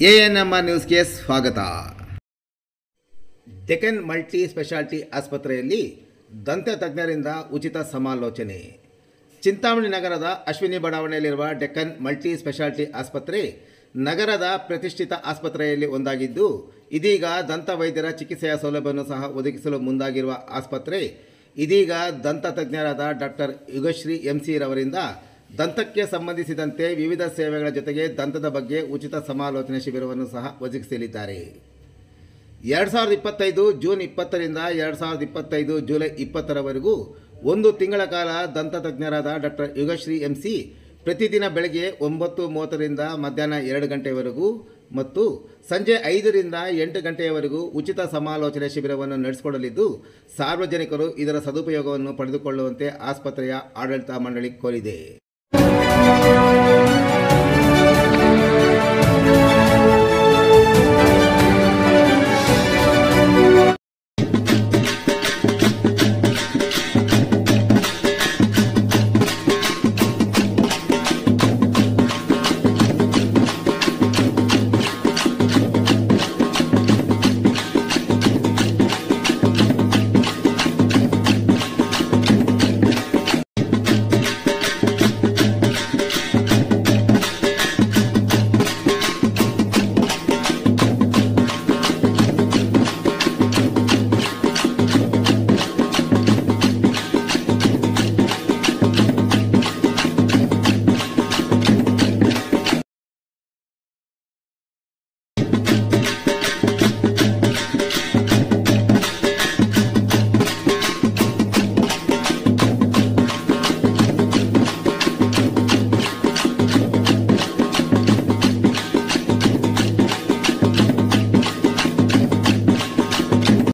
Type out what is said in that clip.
ANMR ನ್ಯೂಸ್ಗೆ ಸ್ವಾಗತ. Deccan multi speciality ಆಸ್ಪತ್ರೆಯಲ್ಲಿ ದಂತ ತಜ್ಞರಿಂದ ಉಚಿತ ಸಮಾಲೋಚನೆ. ಚಿಂತಾಮಣಿ ನಗರದ ಅಶ್ವಿನಿ ಬಡಾವಣೆಯಲ್ಲಿರುವ ಡೆಕ್ಕನ್ ಮಲ್ಟಿ ಸ್ಪೆಷಾಲಿಟಿ ಆಸ್ಪತ್ರೆ ನಗರದ ಪ್ರತಿಷ್ಠಿತ ಆಸ್ಪತ್ರೆಯಲ್ಲಿ ಒಂದಾಗಿದ್ದು, ಇದೀಗ ದಂತ ವೈದ್ಯರ ಚಿಕಿತ್ಸೆಯ ಸೌಲಭ್ಯವನ್ನು ಸಹ ಒದಗಿಸಲು ಮುಂದಾಗಿರುವ ಆಸ್ಪತ್ರೆ ಇದೀಗ ದಂತ ತಜ್ಞರಾದ ಡಾಕ್ಟರ್ ಯುಗಶ್ರೀ ಎಂಸಿ ರವರಿಂದ ದಂತಕ್ಕೆ ಸಂಬಂಧಿಸಿದಂತೆ ವಿವಿಧ ಸೇವೆಗಳ ಜೊತೆಗೆ ದಂತದ ಬಗ್ಗೆ ಉಚಿತ ಸಮಾಲೋಚನೆ ಶಿಬಿರವನ್ನು ಸಹ ಒದಗಿಸಲಿದ್ದಾರೆ. 2025 ಜೂನ್ 20ರಿಂದ 2025 ಜುಲೈ 20ರವರೆಗೂ 1 ತಿಂಗಳ ಕಾಲ ದಂತ ತಜ್ಞರಾದ ಡಾಕ್ಟರ್ ಯುಗಶ್ರೀ ಎಂಸಿ ಪ್ರತಿದಿನ ಬೆಳಗ್ಗೆ 9:30ರಿಂದ ಮಧ್ಯಾಹ್ನ 2 ಗಂಟೆಯವರೆಗೂ ಮತ್ತು ಸಂಜೆ 5ರಿಂದ 8 ಗಂಟೆಯವರೆಗೂ ಉಚಿತ ಸಮಾಲೋಚನೆ ಶಿಬಿರವನ್ನು ನಡೆಸಿಕೊಡಲಿದ್ದು, ಸಾರ್ವಜನಿಕರು ಇದರ ಸದುಪಯೋಗವನ್ನು ಪಡೆದುಕೊಳ್ಳುವಂತೆ ಆಸ್ಪತ್ರೆಯ ಆಡಳಿತ ಮಂಡಳಿ ಕೋರಿದೆ.